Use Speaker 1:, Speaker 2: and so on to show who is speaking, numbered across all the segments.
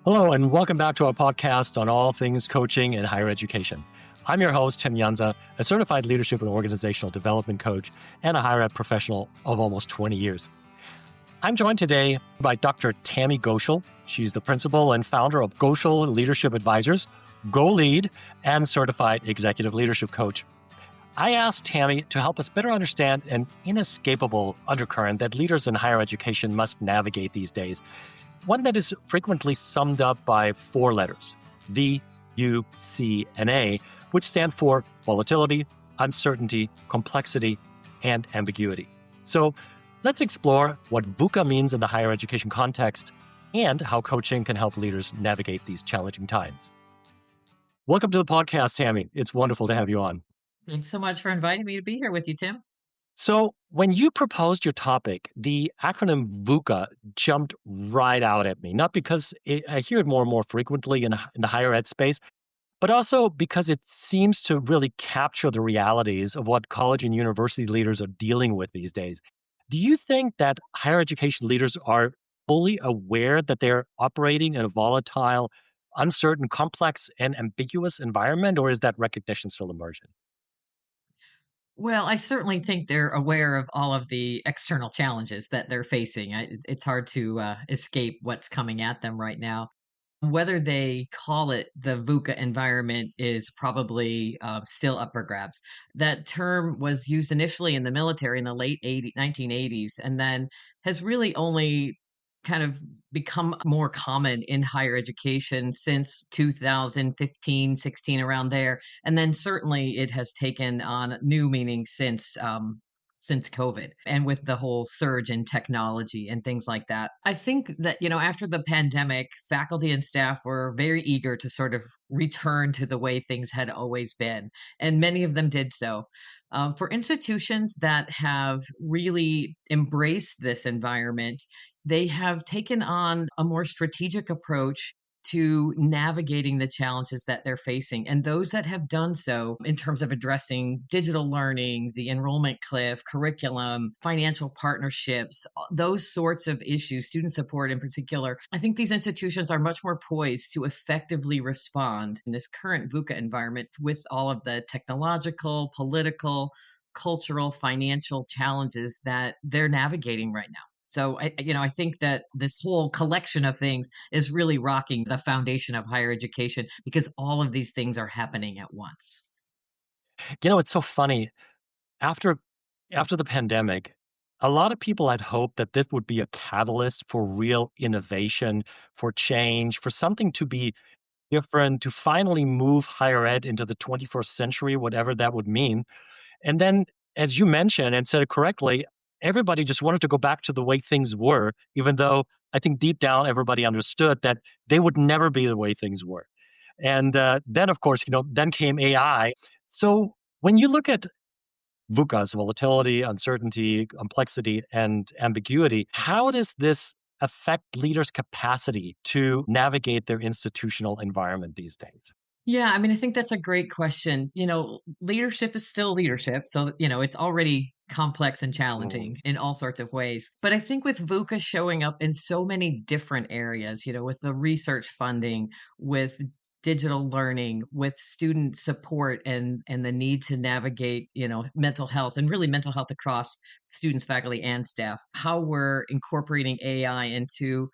Speaker 1: Hello, and welcome back to our podcast on all things coaching and higher education. I'm your host, Tim Jansa, a certified leadership and organizational development coach and a higher ed professional of almost 20 years. I'm joined today by Dr. Tammy Gocial. She's the principal and founder of Gocial Leadership Advisors, Go Lead, and certified executive leadership coach. I asked Tammy to help us better understand an inescapable undercurrent that leaders in higher education must navigate these days. One that is frequently summed up by four letters, V, U, C, and A, which stand for volatility, uncertainty, complexity, and ambiguity. So let's explore what VUCA means in the higher education context and how coaching can help leaders navigate these challenging times. Welcome to the podcast, Tammy. It's wonderful to have you on.
Speaker 2: Thanks so much for inviting me to be here with you, Tim.
Speaker 1: So when you proposed your topic, the acronym VUCA jumped right out at me, not because I hear it more and more frequently in the higher ed space, but also because it seems to really capture the realities of what college and university leaders are dealing with these days. Do you think that higher education leaders are fully aware that they're operating in a volatile, uncertain, complex, and ambiguous environment, or is that recognition still emerging?
Speaker 2: Well, I certainly think they're aware of all of the external challenges that they're facing. It's hard to escape what's coming at them right now. Whether they call it the VUCA environment is probably still up for grabs. That term was used initially in the military in the late 1980s and then has really only kind of become more common in higher education since 2015, 16, around there. And then certainly it has taken on new meaning since COVID and with the whole surge in technology and things like that. I think that, after the pandemic, faculty and staff were very eager to sort of return to the way things had always been. And many of them did so. For institutions that have really embraced this environment, they have taken on a more strategic approach to navigating the challenges that they're facing. And those that have done so in terms of addressing digital learning, the enrollment cliff, curriculum, financial partnerships, those sorts of issues, student support in particular, I think these institutions are much more poised to effectively respond in this current VUCA environment with all of the technological, political, cultural, financial challenges that they're navigating right now. So I think that this whole collection of things is really rocking the foundation of higher education because all of these things are happening at once.
Speaker 1: It's so funny. After the pandemic, a lot of people had hoped that this would be a catalyst for real innovation, for change, for something to be different, to finally move higher ed into the 21st century, whatever that would mean. And then, as you mentioned and said it correctly, everybody just wanted to go back to the way things were, even though I think deep down everybody understood that they would never be the way things were. And then, of course, then came AI. So when you look at VUCA's volatility, uncertainty, complexity, and ambiguity, how does this affect leaders' capacity to navigate their institutional environment these days?
Speaker 2: Yeah, I mean, I think that's a great question. Leadership is still leadership. So, it's already complex and
Speaker 1: Mm.
Speaker 2: challenging in all sorts of ways. But I think with VUCA showing up in so many different areas, with the research funding, with digital learning, with student support and the need to navigate, mental health and really mental health across students, faculty, and staff, how we're incorporating AI into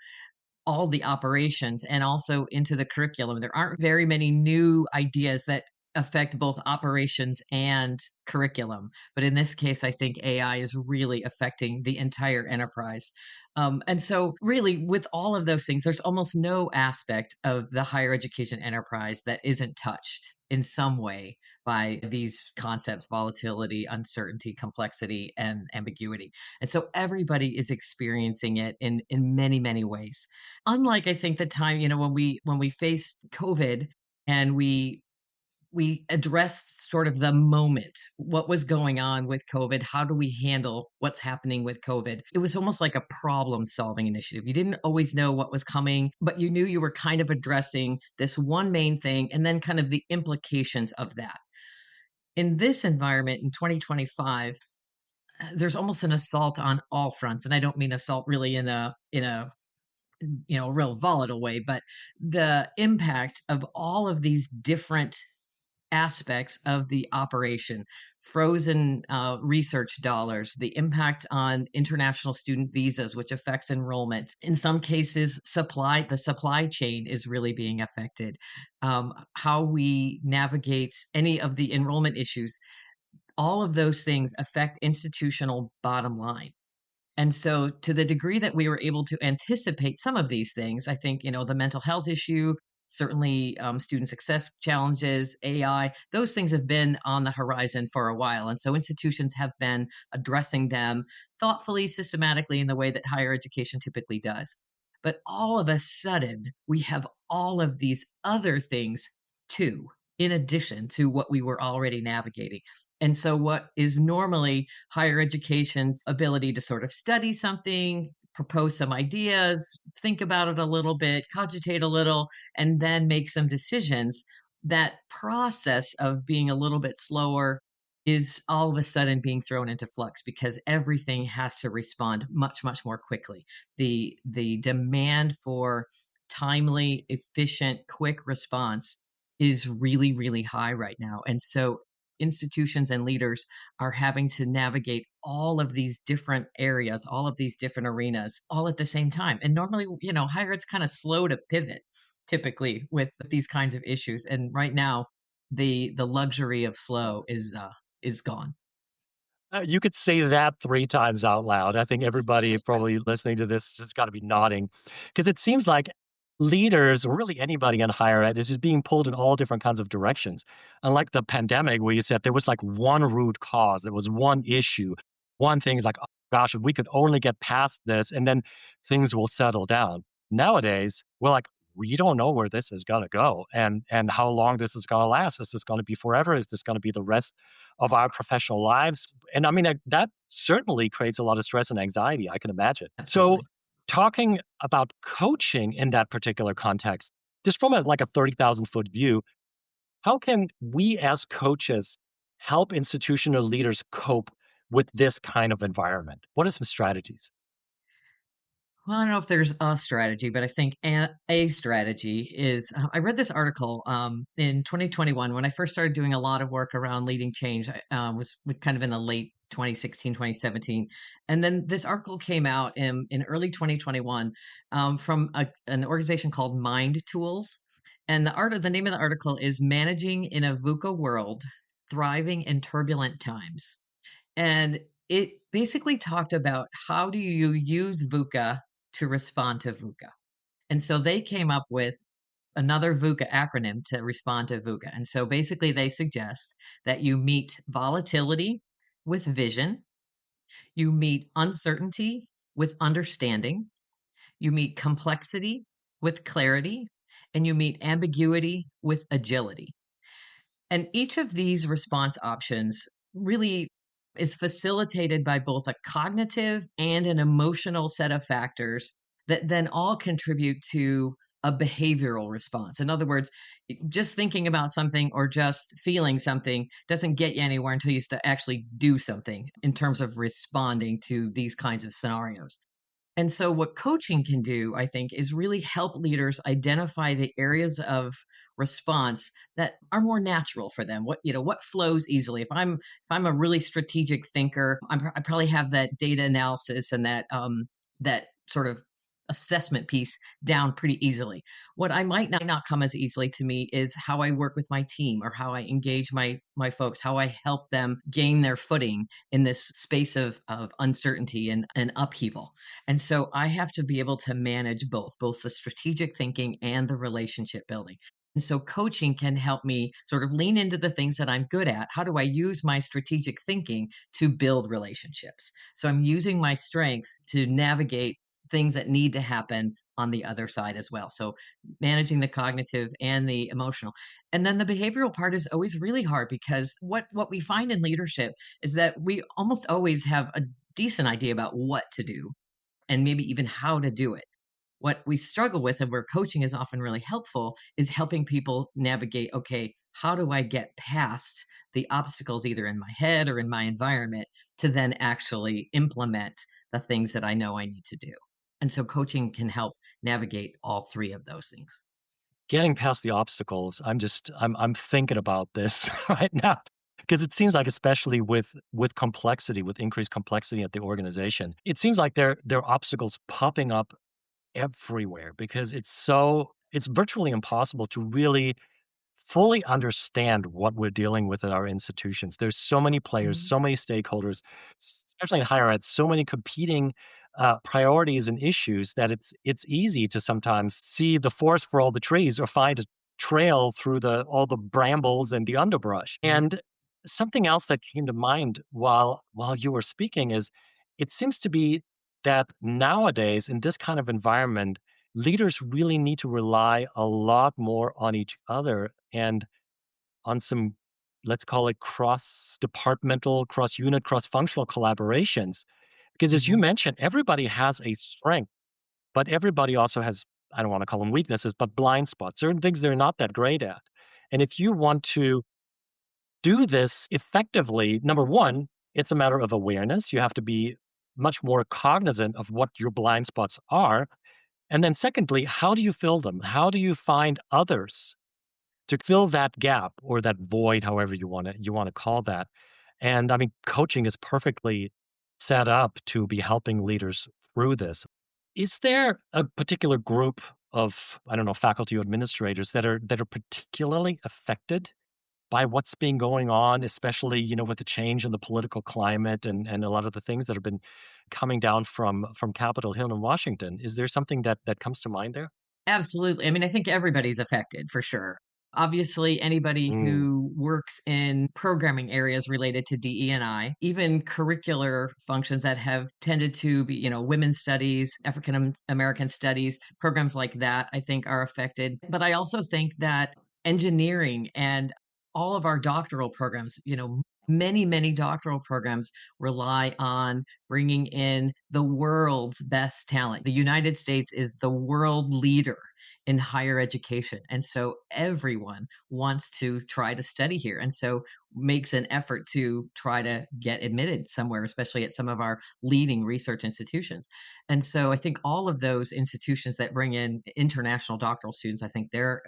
Speaker 2: all the operations and also into the curriculum. There aren't very many new ideas that affect both operations and curriculum. But in this case, I think AI is really affecting the entire enterprise. And so, really, with all of those things, there's almost no aspect of the higher education enterprise that isn't touched in some way by these concepts: volatility, uncertainty, complexity, and ambiguity. And so everybody is experiencing it in many, many ways. Unlike, I think, the time, when we faced COVID and we addressed sort of the moment, what was going on with COVID, how do we handle what's happening with COVID. It was almost like a problem solving initiative. You didn't always know what was coming, but you knew you were kind of addressing this one main thing and then kind of the implications of that. In this environment in 2025, there's almost an assault on all fronts, and I don't mean assault really in a a real volatile way, but the impact of all of these different aspects of the operation, frozen research dollars, the impact on international student visas, which affects enrollment. In some cases, the supply chain is really being affected. How we navigate any of the enrollment issues, all of those things affect institutional bottom line. And so, to the degree that we were able to anticipate some of these things, I think, the mental health issue, certainly student success challenges, AI, those things have been on the horizon for a while. And so, institutions have been addressing them thoughtfully, systematically, in the way that higher education typically does. But all of a sudden, we have all of these other things too, in addition to what we were already navigating. And so, what is normally higher education's ability to sort of study something, propose some ideas, think about it a little bit, cogitate a little, and then make some decisions, that process of being a little bit slower is all of a sudden being thrown into flux because everything has to respond much, much more quickly. The demand for timely, efficient, quick response is really, really high right now. And so institutions and leaders are having to navigate all of these different areas, all of these different arenas, all at the same time. And normally, higher ed's kind of slow to pivot typically with these kinds of issues. And right now, the luxury of slow is gone.
Speaker 1: You could say that 3 times out loud. I think everybody probably listening to this just gotta be nodding, because it seems like leaders, or really anybody in higher ed, is just being pulled in all different kinds of directions. Unlike the pandemic where you said there was, like, one root cause, there was one issue, one thing like, "Oh gosh, if we could only get past this, and then things will settle down." Nowadays, we're like, "We don't know where this is gonna go and how long this is gonna last. Is this gonna be forever? Is this gonna be the rest of our professional lives?" And I mean, that certainly creates a lot of stress and anxiety, I can imagine. So,
Speaker 2: Absolutely.
Speaker 1: talking about coaching in that particular context, just from like a 30,000-foot view, how can we as coaches help institutional leaders cope with this kind of environment? What are some strategies?
Speaker 2: Well, I don't know if there's a strategy, but I think a strategy is I read this article in 2021 when I first started doing a lot of work around leading change. I was kind of in the late 2016, 2017. And then this article came out in early 2021 from an organization called Mind Tools. And the name of the article is Managing in a VUCA World, Thriving in Turbulent Times. And it basically talked about how do you use VUCA to respond to VUCA. And so they came up with another VUCA acronym to respond to VUCA. And so basically they suggest that you meet volatility with vision, you meet uncertainty with understanding, you meet complexity with clarity, and you meet ambiguity with agility. And each of these response options really is facilitated by both a cognitive and an emotional set of factors that then all contribute to a behavioral response. In other words, just thinking about something or just feeling something doesn't get you anywhere until you actually do something in terms of responding to these kinds of scenarios. And so, what coaching can do, I think, is really help leaders identify the areas of response that are more natural for them. What flows easily. If I'm a really strategic thinker, I probably have that data analysis and that sort of assessment piece down pretty easily. What I might not come as easily to me is how I work with my team or how I engage my folks, how I help them gain their footing in this space of uncertainty and upheaval. And so I have to be able to manage both the strategic thinking and the relationship building. And so coaching can help me sort of lean into the things that I'm good at. How do I use my strategic thinking to build relationships? So I'm using my strengths to navigate things that need to happen on the other side as well. So managing the cognitive and the emotional. And then the behavioral part is always really hard because what we find in leadership is that we almost always have a decent idea about what to do and maybe even how to do it. What we struggle with and where coaching is often really helpful is helping people navigate, okay, how do I get past the obstacles either in my head or in my environment to then actually implement the things that I know I need to do. And so coaching can help navigate all three of those things.
Speaker 1: Getting past the obstacles, I'm thinking about this right now because it seems like, especially with complexity, with increased complexity at the organization, it seems like there are obstacles popping up everywhere because it's virtually impossible to really fully understand what we're dealing with at our institutions. There's so many players,
Speaker 2: Mhm.
Speaker 1: so many stakeholders, especially in higher ed, so many competing priorities and issues that it's easy to sometimes see the forest for all the trees or find a trail through the all the brambles and the underbrush. And something else that came to mind while you were speaking is it seems to be that nowadays in this kind of environment leaders really need to rely a lot more on each other and on some, let's call it cross departmental, cross unit, cross functional collaborations. Because as you
Speaker 2: Mhm.
Speaker 1: mentioned, everybody has a strength, but everybody also has, I don't want to call them weaknesses, but blind spots, certain things they're not that great at. And if you want to do this effectively, number one, it's a matter of awareness. You have to be much more cognizant of what your blind spots are. And then secondly, how do you fill them? How do you find others to fill that gap or that void, however you want to call that? And I mean, coaching is perfectly set up to be helping leaders through this. Is there a particular group of, I don't know, faculty or administrators that are particularly affected by what's been going on, especially, with the change in the political climate and a lot of the things that have been coming down from Capitol Hill in Washington? Is there something that comes to mind there?
Speaker 2: Absolutely. I mean, I think everybody's affected for sure. Obviously, anybody
Speaker 1: Mm,
Speaker 2: who works in programming areas related to DE&I, even curricular functions that have tended to be, women's studies, African American studies, programs like that, I think are affected. But I also think that engineering and all of our doctoral programs, many doctoral programs rely on bringing in the world's best talent. The United States is the world leader in higher education. And so everyone wants to try to study here. And so makes an effort to try to get admitted somewhere, especially at some of our leading research institutions. And so I think all of those institutions that bring in international doctoral students, I think they're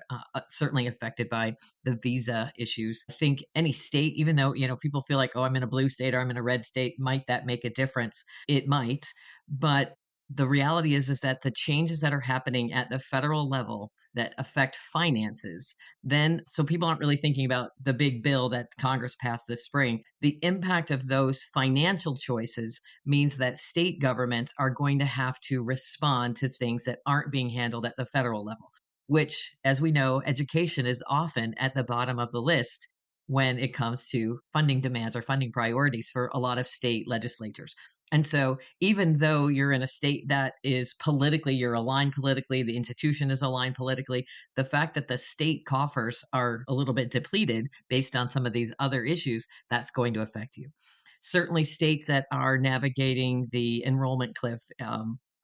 Speaker 2: certainly affected by the visa issues. I think any state, even though, people feel like, oh, I'm in a blue state or I'm in a red state, might that make a difference? It might. But the reality is that the changes that are happening at the federal level that affect finances, then so people aren't really thinking about the big bill that Congress passed this spring. The impact of those financial choices means that state governments are going to have to respond to things that aren't being handled at the federal level, which, as we know, education is often at the bottom of the list when it comes to funding demands or funding priorities for a lot of state legislatures. And so, even though you're in a state that is politically, you're aligned politically, the institution is aligned politically, the fact that the state coffers are a little bit depleted based on some of these other issues, that's going to affect you. Certainly, states that are navigating the enrollment cliff,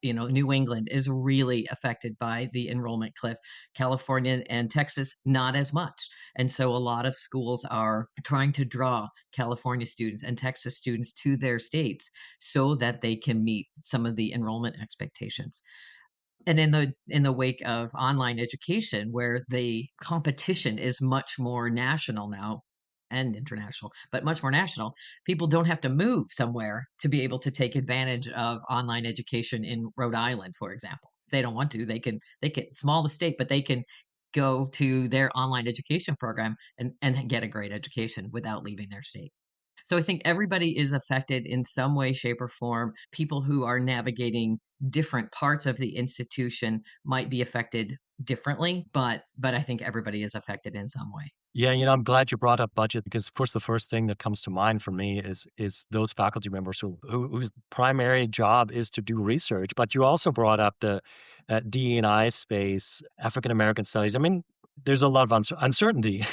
Speaker 2: New England is really affected by the enrollment cliff. California and Texas, not as much. And so a lot of schools are trying to draw California students and Texas students to their states so that they can meet some of the enrollment expectations. And in the wake of online education, where the competition is much more national now and international, but much more national, people don't have to move somewhere to be able to take advantage of online education in Rhode Island, for example. If they don't want to, they can small the state, but they can go to their online education program and get a great education without leaving their state. So I think everybody is affected in some way, shape, or form. People who are navigating different parts of the institution might be affected differently, but I think everybody is affected in some way.
Speaker 1: Yeah, I'm glad you brought up budget because, of course, the first thing that comes to mind for me is those faculty members whose primary job is to do research. But you also brought up the DE&I space, African American studies. I mean, there's a lot of uncertainty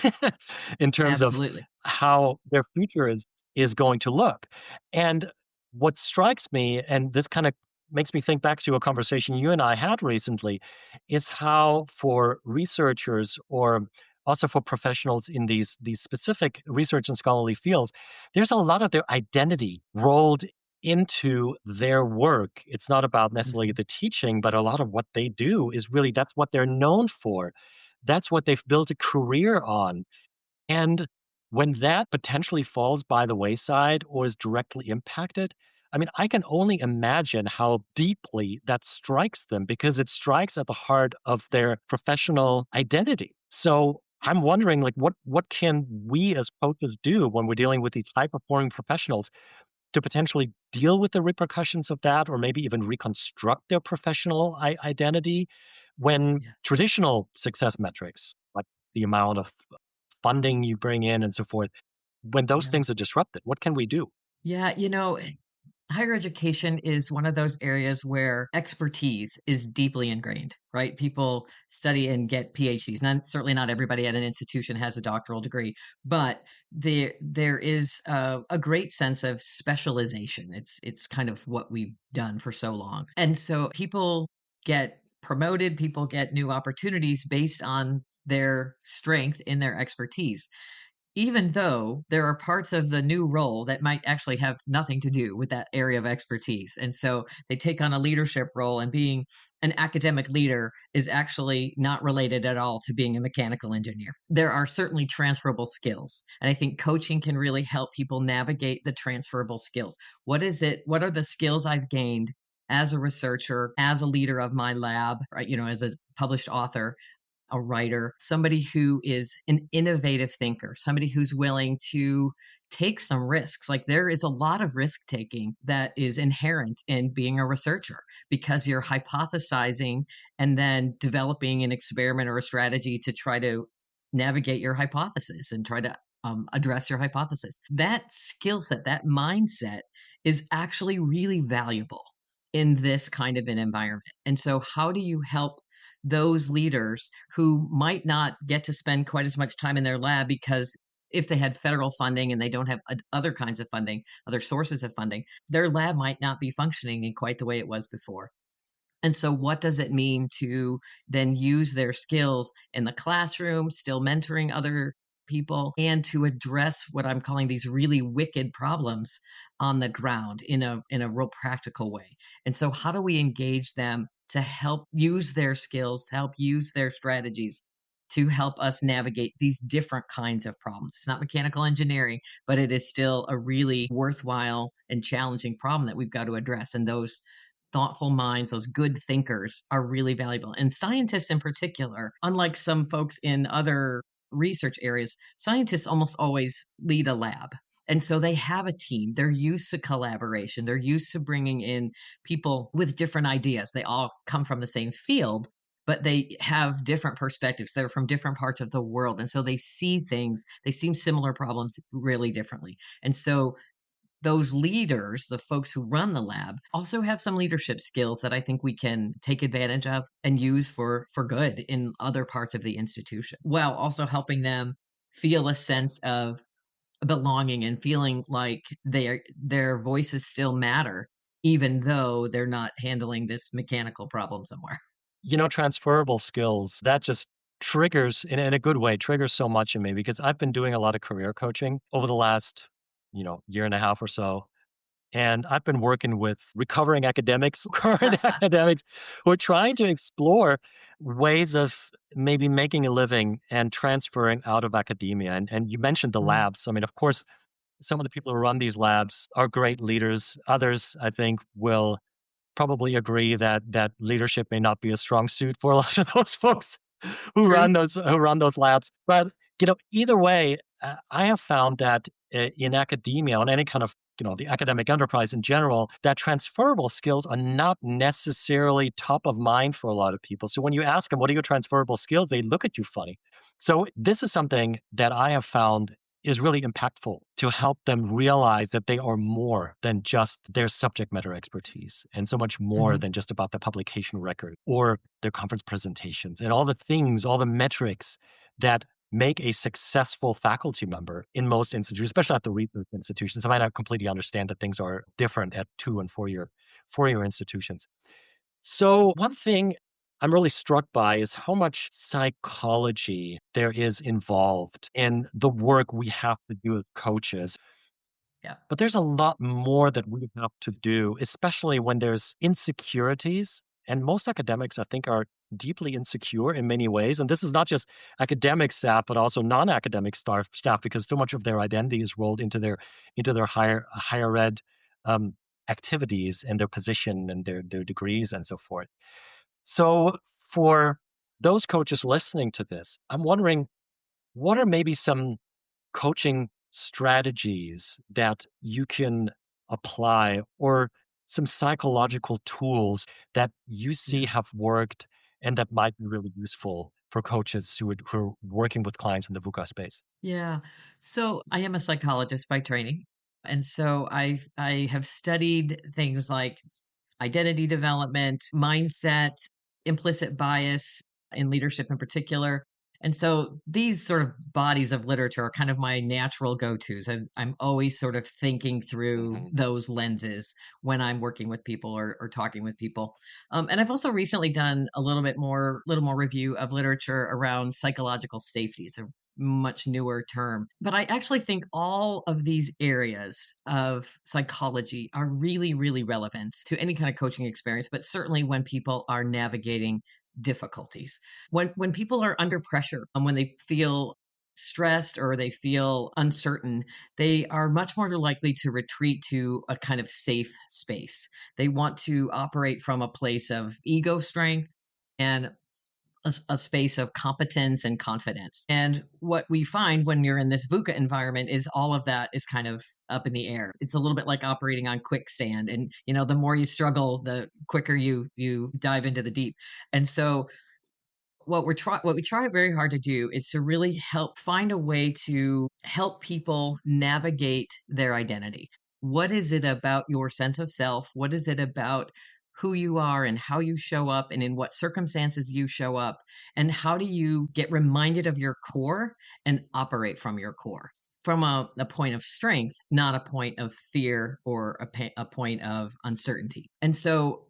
Speaker 1: in terms of
Speaker 2: Absolutely.
Speaker 1: how their future is going to look. And what strikes me, and this kind of makes me think back to a conversation you and I had recently, is how for researchers or also for professionals in these specific research and scholarly fields, there's a lot of their identity rolled into their work. It's not about necessarily
Speaker 2: Mhm.
Speaker 1: the teaching, but a lot of what they do is really that's what they're known for. That's what they've built a career on. And when that potentially falls by the wayside or is directly impacted, I mean, I can only imagine how deeply that strikes them because it strikes at the heart of their professional identity. So I'm wondering, like, what can we as coaches do when we're dealing with these high performing professionals to potentially deal with the repercussions of that, or maybe even reconstruct their professional identity when
Speaker 2: Yeah.
Speaker 1: traditional success metrics, like the amount of funding you bring in and so forth, when those
Speaker 2: Yeah.
Speaker 1: things are disrupted, what can we do?
Speaker 2: Yeah, higher education is one of those areas where expertise is deeply ingrained, right? People study and get PhDs. Certainly not everybody at an institution has a doctoral degree, but there is a great sense of specialization. It's kind of what we've done for so long, and so people get promoted, people get new opportunities based on their strength in their expertise, even though there are parts of the new role that might actually have nothing to do with that area of expertise. And so they take on a leadership role, and being an academic leader is actually not related at all to being a mechanical engineer. There are certainly transferable skills. And I think coaching can really help people navigate the transferable skills. What is it? What are the skills I've gained as a researcher, as a leader of my lab, right, as a published author, a writer, somebody who is an innovative thinker, somebody who's willing to take some risks. Like, there is a lot of risk taking that is inherent in being a researcher, because you're hypothesizing and then developing an experiment or a strategy to try to navigate your hypothesis and try to address your hypothesis. That skill set, that mindset is actually really valuable in this kind of an environment. And so, how do you help those leaders who might not get to spend quite as much time in their lab, because if they had federal funding and they don't have other kinds of funding, other sources of funding, their lab might not be functioning in quite the way it was before. And so, what does it mean to then use their skills in the classroom, still mentoring other people, and to address what I'm calling these really wicked problems on the ground in a real practical way? And so, how do we engage them to help use their skills, to help use their strategies to help us navigate these different kinds of problems? It's not mechanical engineering, but it is still a really worthwhile and challenging problem that we've got to address. And those thoughtful minds, those good thinkers, are really valuable. And scientists in particular, unlike some folks in other research areas, scientists almost always lead a lab. And so they have a team. They're used to collaboration. They're used to bringing in people with different ideas. They all come from the same field, but they have different perspectives. They're from different parts of the world. And so they see things, they see similar problems really differently. And so those leaders, the folks who run the lab, also have some leadership skills that I think we can take advantage of and use for good in other parts of the institution, while also helping them feel a sense of belonging and feeling like their voices still matter, even though they're not handling this mechanical problem somewhere.
Speaker 1: Transferable skills, that just triggers, in a good way, triggers so much in me because I've been doing a lot of career coaching over the last, year and a half or so. And I've been working with recovering academics, current academics, who are trying to explore ways of maybe making a living and transferring out of academia. And you mentioned the
Speaker 2: Mm,
Speaker 1: labs. I mean, of course, some of the people who run these labs are great leaders. Others, I think, will probably agree that leadership may not be a strong suit for a lot of those folks
Speaker 2: true.
Speaker 1: who run those labs. But either way, I have found that in academia, on any kind of the academic enterprise in general, that transferable skills are not necessarily top of mind for a lot of people. So when you ask them, "What are your transferable skills?" they look at you funny. So this is something that I have found is really impactful to help them realize that they are more than just their subject matter expertise and so much more
Speaker 2: Mhm.
Speaker 1: than just about the publication record or their conference presentations and all the things, all the metrics that make a successful faculty member in most institutions, especially at the research institutions. I might not completely understand that things are different at 2 and 4 year institutions. So one thing I'm really struck by is how much psychology there is involved in the work we have to do as coaches.
Speaker 2: Yeah.
Speaker 1: But there's a lot more that we have to do, especially when there's insecurities. And most academics, I think, are deeply insecure in many ways. And this is not just academic staff, but also non-academic staff, because so much of their identity is rolled into their higher ed um, activities and their position and their degrees and so forth. So for those coaches listening to this, I'm wondering, what are maybe some coaching strategies that you can apply, or some psychological tools that you see
Speaker 2: Yeah.
Speaker 1: have worked and that might be really useful for coaches who are working with clients in the VUCA space?
Speaker 2: Yeah. So I am a psychologist by training. And so I have studied things like identity development, mindset, implicit bias in leadership in particular. And so these sort of bodies of literature are kind of my natural go-tos. I'm always sort of thinking through
Speaker 1: Hmm.
Speaker 2: those lenses when I'm working with people or talking with people. And I've also recently done a little more review of literature around psychological safety. It's a much newer term. But I actually think all of these areas of psychology are really, really relevant to any kind of coaching experience, but certainly when people are navigating difficulties. When people are under pressure, when they feel stressed or they feel uncertain, they are much more likely to retreat to a kind of safe space. They want to operate from a place of ego strength and a space of competence and confidence. And what we find when you're in this VUCA environment is all of that is kind of up in the air. It's a little bit like operating on quicksand, and the more you struggle, the quicker you dive into the deep. And so what we try very hard to do is to really help find a way to help people navigate their identity. What is it about your sense of self? What is it about who you are and how you show up and in what circumstances you show up? And how do you get reminded of your core and operate from your core? From a point of strength, not a point of fear or a point of uncertainty. And so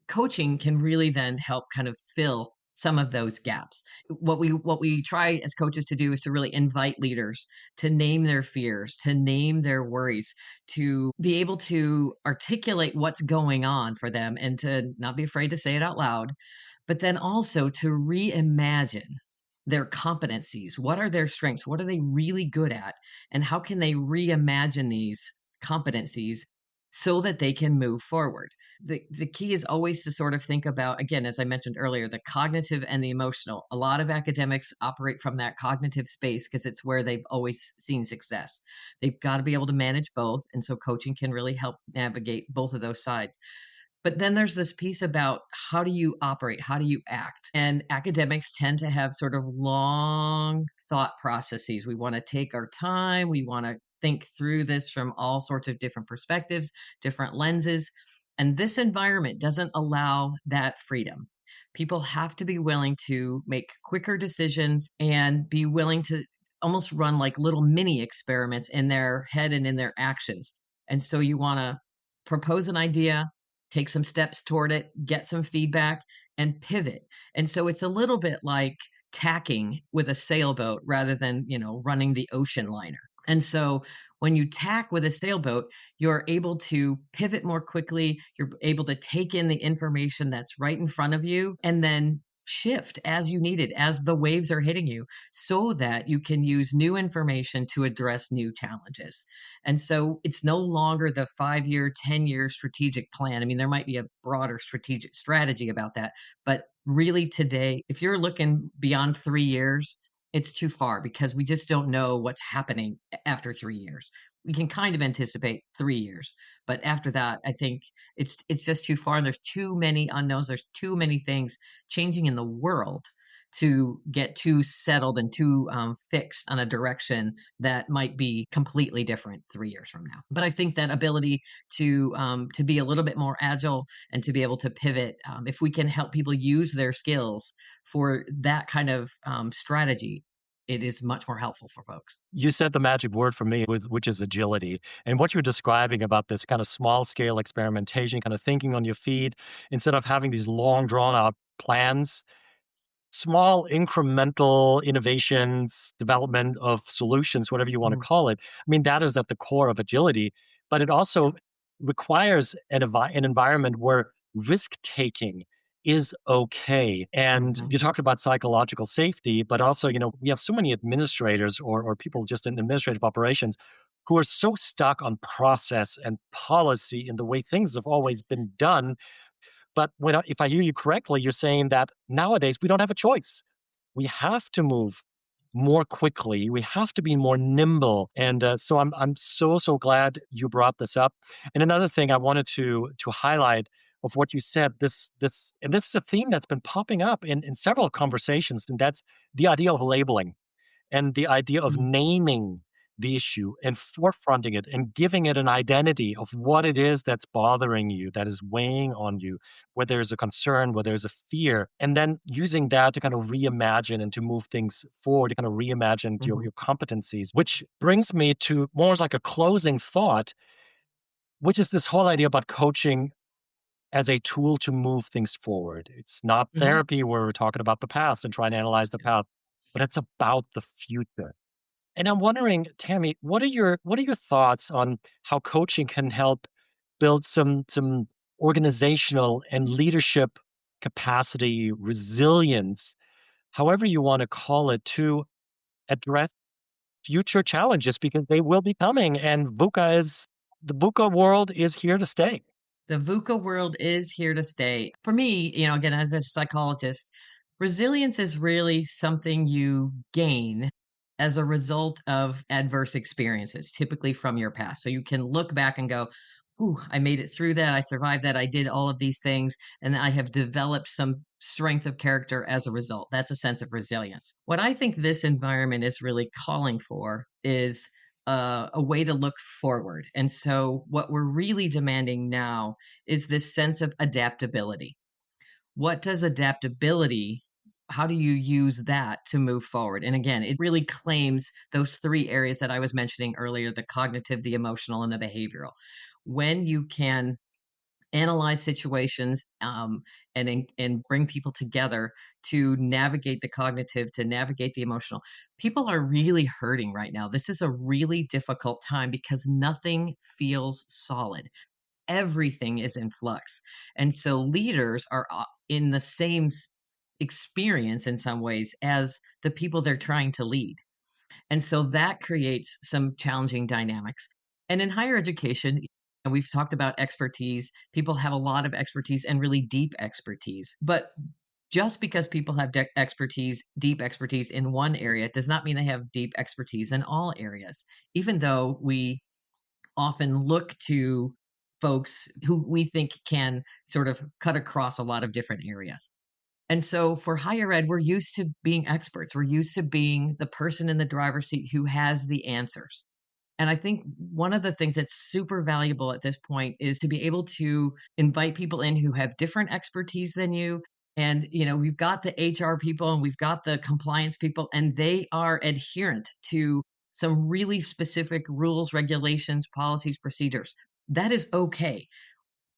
Speaker 2: coaching can really then help kind of fill some of those gaps. What we try as coaches to do is to really invite leaders to name their fears, to name their worries, to be able to articulate what's going on for them and to not be afraid to say it out loud, but then also to reimagine their competencies. What are their strengths? What are they really good at? And how can they reimagine these competencies so that they can move forward? The key is always to sort of think about, again, as I mentioned earlier, the cognitive and the emotional. A lot of academics operate from that cognitive space because it's where they've always seen success. They've got to be able to manage both, and so coaching can really help navigate both of those sides. But then there's this piece about how do you operate? How do you act? And academics tend to have sort of long thought processes. We want to take our time. We want to think through this from all sorts of different perspectives, different lenses. And this environment doesn't allow that freedom. People have to be willing to make quicker decisions and be willing to almost run like little mini experiments in their head and in their actions. And so you want to propose an idea, take some steps toward it, get some feedback, and pivot. And so it's a little bit like tacking with a sailboat rather than, running the ocean liner. And so when you tack with a sailboat, you're able to pivot more quickly. You're able to take in the information that's right in front of you and then shift as you need it, as the waves are hitting you, so that you can use new information to address new challenges. And so it's no longer the 5 year, 10-year strategic plan. I mean, there might be a broader strategic strategy about that. But really, today, if you're looking beyond 3 years, it's too far because we just don't know what's happening after 3 years. We can kind of anticipate 3 years, but after that, I think it's just too far. And there's too many unknowns. There's too many things changing in the world to get too settled and too fixed on a direction that might be completely different 3 years from now. But I think that ability to be a little bit more agile and to be able to pivot, if we can help people use their skills for that kind of strategy, it is much more helpful for folks.
Speaker 1: You said the magic word for me, which is agility. And what you're describing about this kind of small scale experimentation, kind of thinking on your feet, instead of having these long drawn out plans, small incremental innovations, development of solutions, whatever you want to
Speaker 2: Mhm.
Speaker 1: call it. I mean, that is at the core of agility, but it
Speaker 2: Yeah.
Speaker 1: also requires an environment where risk taking is okay. And
Speaker 2: Mhm.
Speaker 1: you talked about psychological safety, but also, we have so many administrators or people just in administrative operations who are so stuck on process and policy and the way things have always been done. But if I hear you correctly, you're saying that nowadays we don't have a choice. We have to move more quickly. We have to be more nimble. And so I'm so glad you brought this up. And another thing I wanted to highlight of what you said, this is a theme that's been popping up in several conversations, and that's the idea of labeling and the idea of
Speaker 2: Mhm.
Speaker 1: naming the issue and forefronting it and giving it an identity of what it is that's bothering you, that is weighing on you, where there's a concern, where there's a fear, and then using that to kind of reimagine and to move things forward, to kind of reimagine your,
Speaker 2: Mhm.
Speaker 1: your competencies, which brings me to more like a closing thought, which is this whole idea about coaching as a tool to move things forward. It's not
Speaker 2: Mhm.
Speaker 1: therapy where we're talking about the past and trying to analyze the past, but it's about the future. And I'm wondering, Tammy, what are your thoughts on how coaching can help build some organizational and leadership capacity, resilience, however you want to call it, to address future challenges because they will be coming, and the VUCA world is here to stay.
Speaker 2: The VUCA world is here to stay. For me, again, as a psychologist, resilience is really something you gain as a result of adverse experiences, typically from your past. So you can look back and go, "Ooh, I made it through that. I survived that. I did all of these things, and I have developed some strength of character as a result." That's a sense of resilience. What I think this environment is really calling for is a way to look forward. And so, what we're really demanding now is this sense of adaptability. What does adaptability, how do you use that to move forward? And again, it really claims those three areas that I was mentioning earlier: the cognitive, the emotional, and the behavioral. When you can analyze situations and bring people together to navigate the cognitive, to navigate the emotional. People are really hurting right now. This is a really difficult time because nothing feels solid. Everything is in flux. And so leaders are in the same experience in some ways as the people they're trying to lead. And so that creates some challenging dynamics. And in higher education, and we've talked about expertise, people have a lot of expertise and really deep expertise. But just because people have expertise, deep expertise in one area, does not mean they have deep expertise in all areas, even though we often look to folks who we think can sort of cut across a lot of different areas. And so for higher ed, we're used to being experts. We're used to being the person in the driver's seat who has the answers. And I think one of the things that's super valuable at this point is to be able to invite people in who have different expertise than you. And, we've got the HR people and we've got the compliance people, and they are adherent to some really specific rules, regulations, policies, procedures. That is okay.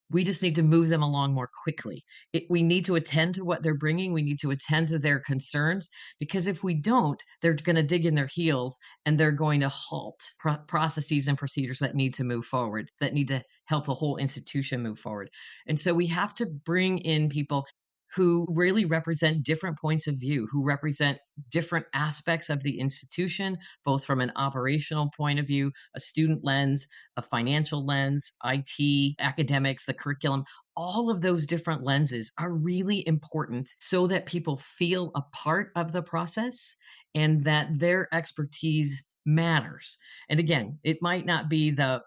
Speaker 2: We just need to move them along more quickly. We need to attend to what they're bringing. We need to attend to their concerns, because if we don't, they're going to dig in their heels and they're going to halt processes and procedures that need to move forward, that need to help the whole institution move forward. And so we have to bring in people who really represent different points of view, who represent different aspects of the institution, both from an operational point of view, a student lens, a financial lens, IT, academics, the curriculum. All of those different lenses are really important so that people feel a part of the process and that their expertise matters. And again, it might not be the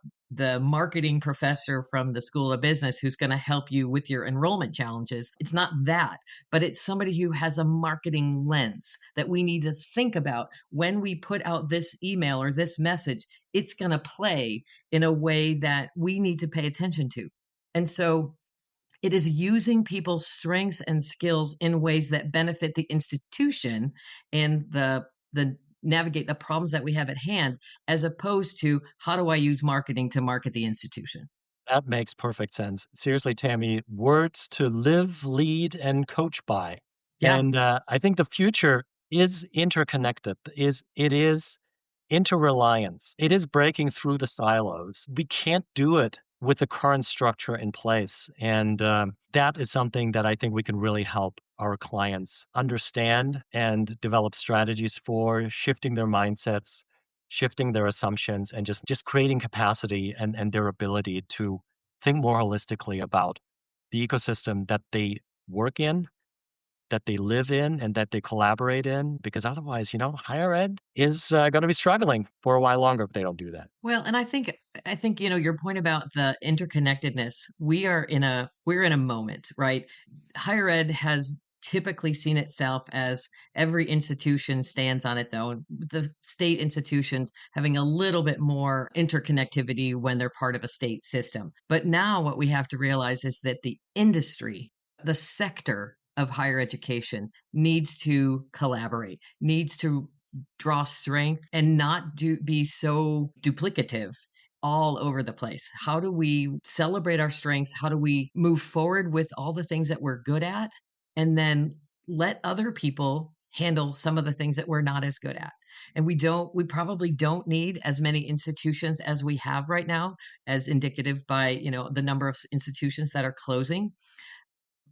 Speaker 2: marketing professor from the School of Business who's going to help you with your enrollment challenges. It's not that, but it's somebody who has a marketing lens that we need to think about when we put out this email or this message. It's going to play in a way that we need to pay attention to. And so it is using people's strengths and skills in ways that benefit the institution and the navigate the problems that we have at hand, as opposed to how do I use marketing to market the institution.
Speaker 1: That makes perfect sense. Seriously, Tammy, words to live, lead, and coach by.
Speaker 2: Yeah.
Speaker 1: And I think the future is interconnected, it is interreliance. It is breaking through the silos. We can't do it with the current structure in place. And that is something that I think we can really help our clients understand and develop strategies for shifting their mindsets, shifting their assumptions, and just creating capacity and their ability to think more holistically about the ecosystem that they work in, that they live in, and that they collaborate in, because otherwise, higher ed is going to be struggling for a while longer if they don't do that.
Speaker 2: Well, and I think your point about the interconnectedness, we're in a moment, right? Higher ed has typically seen itself as every institution stands on its own. The state institutions having a little bit more interconnectivity when they're part of a state system. But now what we have to realize is that the industry, the sector of higher education needs to collaborate, needs to draw strength and not be so duplicative all over the place. How do we celebrate our strengths? How do we move forward with all the things that we're good at and then let other people handle some of the things that we're not as good at? And we probably don't need as many institutions as we have right now, as indicative by, the number of institutions that are closing,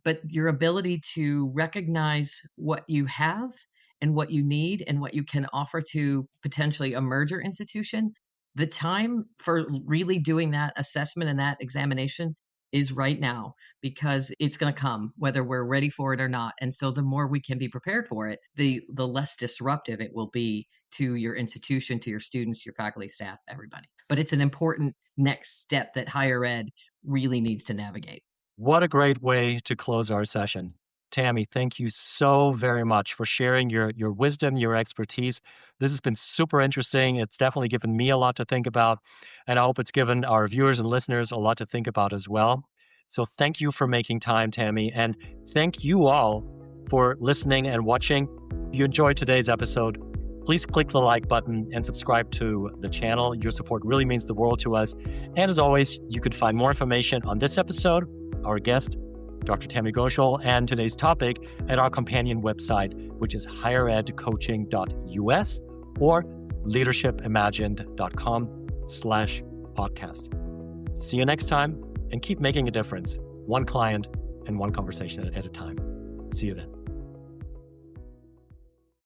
Speaker 2: but your ability to recognize what you have and what you need and what you can offer to potentially a merger institution, the time for really doing that assessment and that examination is right now, because it's going to come whether we're ready for it or not. And so the more we can be prepared for it, the less disruptive it will be to your institution, to your students, your faculty, staff, everybody. But it's an important next step that higher ed really needs to navigate.
Speaker 1: What a great way to close our session. Tammy, thank you so very much for sharing your wisdom, your expertise. This has been super interesting. It's definitely given me a lot to think about, and I hope it's given our viewers and listeners a lot to think about as well. So thank you for making time, Tammy, and thank you all for listening and watching. If you enjoyed today's episode, please click the like button and subscribe to the channel. Your support really means the world to us. And as always, you can find more information on this episode, our guest, Dr. Tammy Gocial, and today's topic at our companion website, which is higheredcoaching.us or leadershipimagined.com/podcast. See you next time, and keep making a difference, one client and one conversation at a time. See you then.